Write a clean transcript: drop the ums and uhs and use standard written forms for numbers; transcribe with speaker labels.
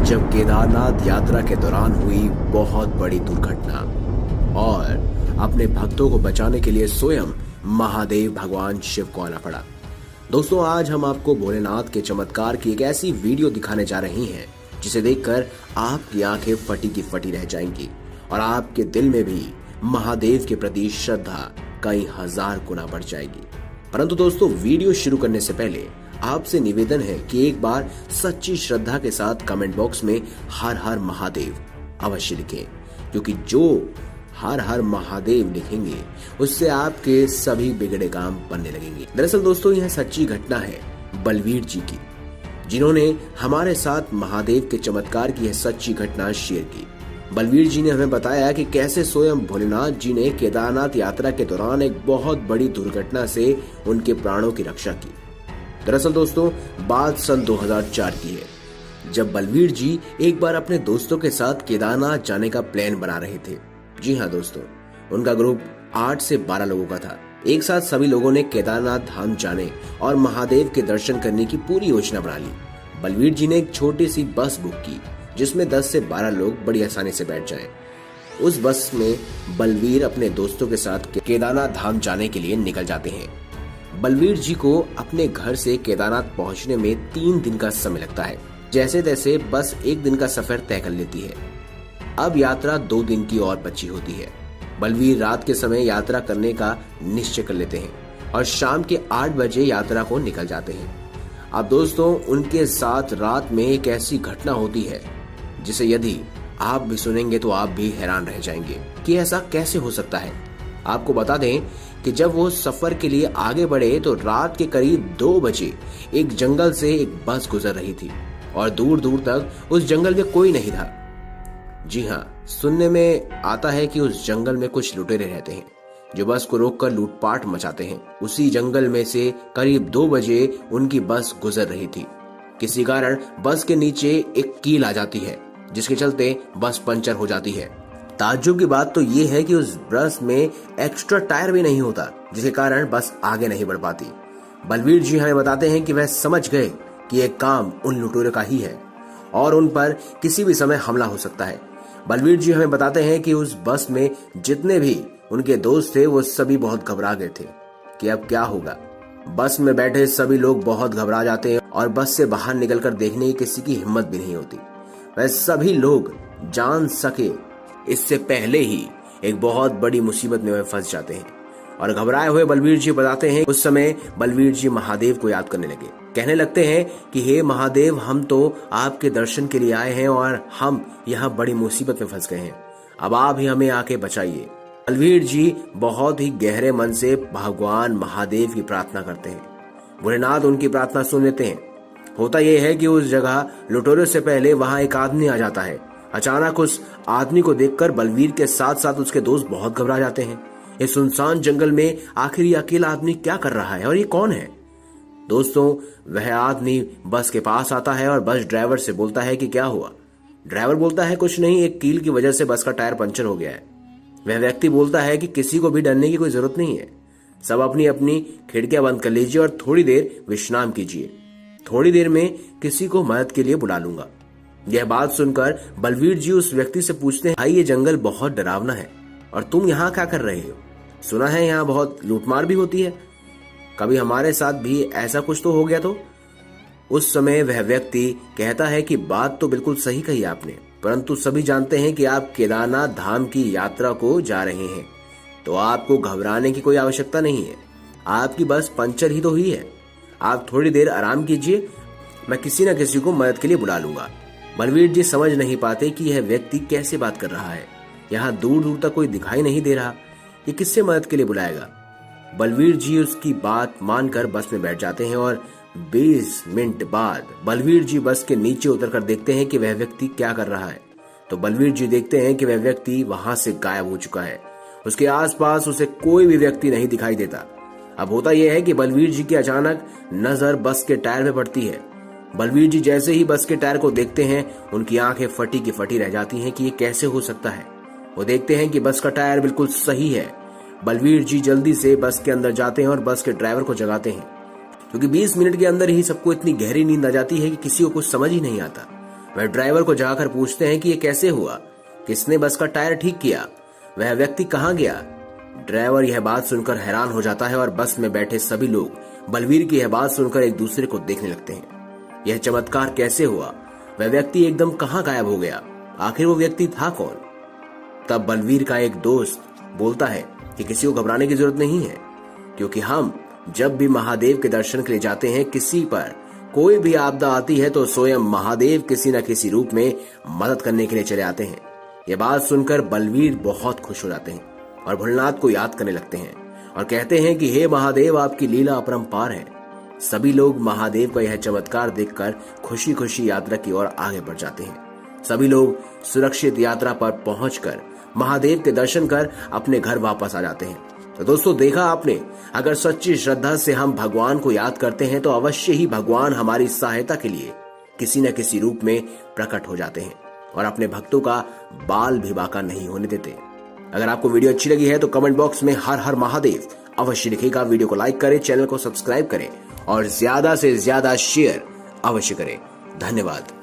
Speaker 1: जब केदारनाथ यात्रा के दौरान हुई बहुत बड़ी दुर्घटना और अपने भक्तों को बचाने के लिए स्वयं महादेव भगवान शिव को आना पड़ा। दोस्तों, आज हम आपको भोलेनाथ के चमत्कार की एक ऐसी वीडियो दिखाने जा रहे हैं जिसे देखकर आपकी आंखें फटी की फटी रह जाएंगी और आपके दिल में भी महादेव के प्रति श्रद्धा कई हजार गुना बढ़ जाएगी। परंतु दोस्तों, वीडियो शुरू करने से पहले आपसे निवेदन है कि एक बार सच्ची श्रद्धा के साथ कमेंट बॉक्स में हर हर महादेव अवश्य लिखें, क्योंकि जो हर हर महादेव लिखेंगे उससे आपके सभी बिगड़े काम बनने लगेंगे। दरअसल दोस्तों, यह सच्ची घटना है बलवीर जी की, जिन्होंने हमारे साथ महादेव के चमत्कार की यह सच्ची घटना शेयर की। बलवीर जी ने हमें बताया कि कैसे स्वयं भोलेनाथ जी ने केदारनाथ यात्रा के दौरान एक बहुत बड़ी दुर्घटना से उनके प्राणों की रक्षा की। दरअसल दोस्तों, बात सन 2004 की है, जब बलवीर जी एक बार अपने दोस्तों के साथ केदारनाथ जाने का प्लान बना रहे थे। जी हाँ दोस्तों, उनका ग्रुप 8 से 12 लोगों का था। एक साथ सभी लोगों ने केदारनाथ धाम जाने और महादेव के दर्शन करने की पूरी योजना बना ली। बलवीर जी ने एक छोटी सी बस बुक की जिसमें 10 से 12 लोग बड़ी आसानी से बैठ जाएं। उस बस में बलवीर अपने दोस्तों के साथ केदारनाथ धाम जाने के लिए निकल जाते हैं। बलवीर जी को अपने घर से केदारनाथ पहुंचने में 3 दिन का समय लगता है। जैसे तैसे बस 1 दिन का सफर तय कर लेती है। अब यात्रा 2 दिन की और बची होती है। बलवीर रात के समय यात्रा करने का निश्चय कर लेते हैं और शाम के 8 बजे यात्रा को निकल जाते हैं। अब दोस्तों, उनके साथ रात में एक ऐसी घटना होती है जिसे यदि आप भी सुनेंगे तो आप भी हैरान रह जाएंगे कि ऐसा कैसे हो सकता है। आपको बता दें कि जब वो सफर के लिए आगे बढ़े तो रात के करीब 2 बजे एक जंगल से एक बस गुजर रही थी और दूर दूर तक उस जंगल में कोई नहीं था। जी हाँ, सुनने में आता है कि उस जंगल में कुछ लुटेरे रहते हैं जो बस को रोककर लूटपाट मचाते हैं। उसी जंगल में से करीब 2 बजे उनकी बस गुजर रही थी। किसी कारण बस के नीचे एक कील आ जाती है, जिसके चलते बस पंचर हो जाती है। ताज्जुब की बात तो ये है कि उस बस में एक्स्ट्रा टायर भी नहीं होता, जिसके कारण बस आगे नहीं बढ़ पाती। बलवीर जी हमें बताते हैं कि वह समझ गए कि यह काम उन लुटेरों का ही है और उन पर किसी भी समय हमला हो सकता है। बलवीर जी हमें बताते हैं कि उस बस में जितने भी उनके दोस्त थे वो सभी बहुत घबरा गए थे कि अब क्या होगा। बस में बैठे सभी लोग बहुत घबरा जाते हैं और बस से बाहर निकलकर देखने की किसी की हिम्मत भी नहीं होती। वह सभी लोग जान सके इससे पहले ही एक बहुत बड़ी मुसीबत में वह फंस जाते हैं और घबराए हुए बलवीर जी बताते हैं उस समय बलवीर जी महादेव को याद करने लगे। कहने लगते हैं कि हे महादेव, हम तो आपके दर्शन के लिए आए हैं और हम यहाँ बड़ी मुसीबत में फंस गए हैं। अब आप ही हमें आके बचाइए। बलवीर जी बहुत ही गहरे मन से भगवान महादेव की प्रार्थना करते हैं। भोलेनाथ उनकी प्रार्थना सुन लेते हैं। होता यह है कि उस जगह लुटेरों से पहले वहां एक आदमी आ जाता है। अचानक उस आदमी को देखकर बलवीर के साथ साथ उसके दोस्त बहुत घबरा जाते हैं। इस सुनसान जंगल में आखिर ये अकेला आदमी क्या कर रहा है और ये कौन है? दोस्तों, वह आदमी बस के पास आता है और बस ड्राइवर से बोलता है कि क्या हुआ। ड्राइवर बोलता है कुछ नहीं, एक कील की वजह से बस का टायर पंचर हो गया है। वह व्यक्ति बोलता है कि किसी को भी डरने की कोई जरूरत नहीं है, सब अपनी अपनी खिड़कियां बंद कर लीजिए और थोड़ी देर विश्राम कीजिए। थोड़ी देर में किसी को मदद के लिए बुला लूंगा। यह बात सुनकर बलवीर जी उस व्यक्ति से पूछते हैं, भाई ये जंगल बहुत डरावना है और तुम यहाँ क्या कर रहे हो? सुना है यहाँ बहुत लूटमार भी होती है, कभी हमारे साथ भी ऐसा कुछ तो हो गया तो? उस समय वह व्यक्ति कहता है कि बात तो बिल्कुल सही कही आपने, परंतु सभी जानते हैं कि आप केदारनाथ धाम की यात्रा को जा रहे हैं, तो आपको घबराने की कोई आवश्यकता नहीं है। आपकी बस पंचर ही तो हुई है। आप थोड़ी देर आराम कीजिए, मैं किसी न किसी को मदद के लिए बुला लूंगा। बलवीर जी समझ नहीं पाते कि यह व्यक्ति कैसे बात कर रहा है। यहाँ दूर दूर तक कोई दिखाई नहीं दे रहा, ये किससे मदद के लिए बुलाएगा? बलवीर जी उसकी बात मानकर बस में बैठ जाते हैं और 20 मिनट बाद बलवीर जी बस के नीचे उतरकर देखते हैं कि वह व्यक्ति क्या कर रहा है। तो बलवीर जी देखते हैं कि वह व्यक्ति वहां से गायब हो चुका है। उसके आसपास उसे कोई भी व्यक्ति नहीं दिखाई देता। अब होता यह है कि बलवीर जी की अचानक नजर बस के टायर में पड़ती है। बलवीर जी जैसे ही बस के टायर को देखते हैं, उनकी आंखें फटी की फटी रह जाती हैं कि ये कैसे हो सकता है। वो देखते हैं कि बस का टायर बिल्कुल सही है। बलवीर जी जल्दी से बस के अंदर जाते हैं और बस के ड्राइवर को जगाते हैं, क्योंकि 20 मिनट के अंदर ही सबको इतनी गहरी नींद आ जाती है कि किसी को कुछ समझ ही नहीं आता। वह ड्राइवर को जाकर पूछते हैं कि यह कैसे हुआ, किसने बस का टायर ठीक किया, वह व्यक्ति कहाँ गया। ड्राइवर यह बात सुनकर हैरान हो जाता है और बस में बैठे सभी लोग बलवीर की यह बात सुनकर एक दूसरे को देखने लगते हैं। यह चमत्कार कैसे हुआ, वह व्यक्ति एकदम कहाँ गायब हो गया, आखिर वो व्यक्ति था कौन। तब बलवीर का एक दोस्त बोलता है कि किसी को घबराने की जरूरत नहीं है, क्योंकि हम जब भी महादेव के दर्शन के लिए जाते हैं, किसी पर कोई भी आपदा आती है तो स्वयं महादेव किसी न किसी रूप में मदद करने के लिए चले आते हैं। यह बात सुनकर बलवीर बहुत खुश हो जाते हैं और भोलेनाथ को याद करने लगते हैं और कहते हैं कि हे महादेव, आपकी लीला अपरंपार है। सभी लोग महादेव का यह चमत्कार देखकर खुशी खुशी यात्रा की ओर आगे बढ़ जाते हैं। सभी लोग सुरक्षित यात्रा पर पहुंचकर महादेव के दर्शन कर अपने घर वापस आ जाते हैं। तो दोस्तों, देखा आपने, अगर सच्ची श्रद्धा से हम भगवान को याद करते हैं तो अवश्य ही भगवान हमारी सहायता के लिए किसी न किसी रूप में प्रकट हो जाते हैं और अपने भक्तों का बाल भी बांका नहीं होने देते। अगर आपको वीडियो अच्छी लगी है तो कमेंट बॉक्स में हर हर महादेव अवश्य लिखिएगा। वीडियो को लाइक करें, चैनल को सब्सक्राइब करें और ज्यादा से ज्यादा शेयर अवश्य करें। धन्यवाद।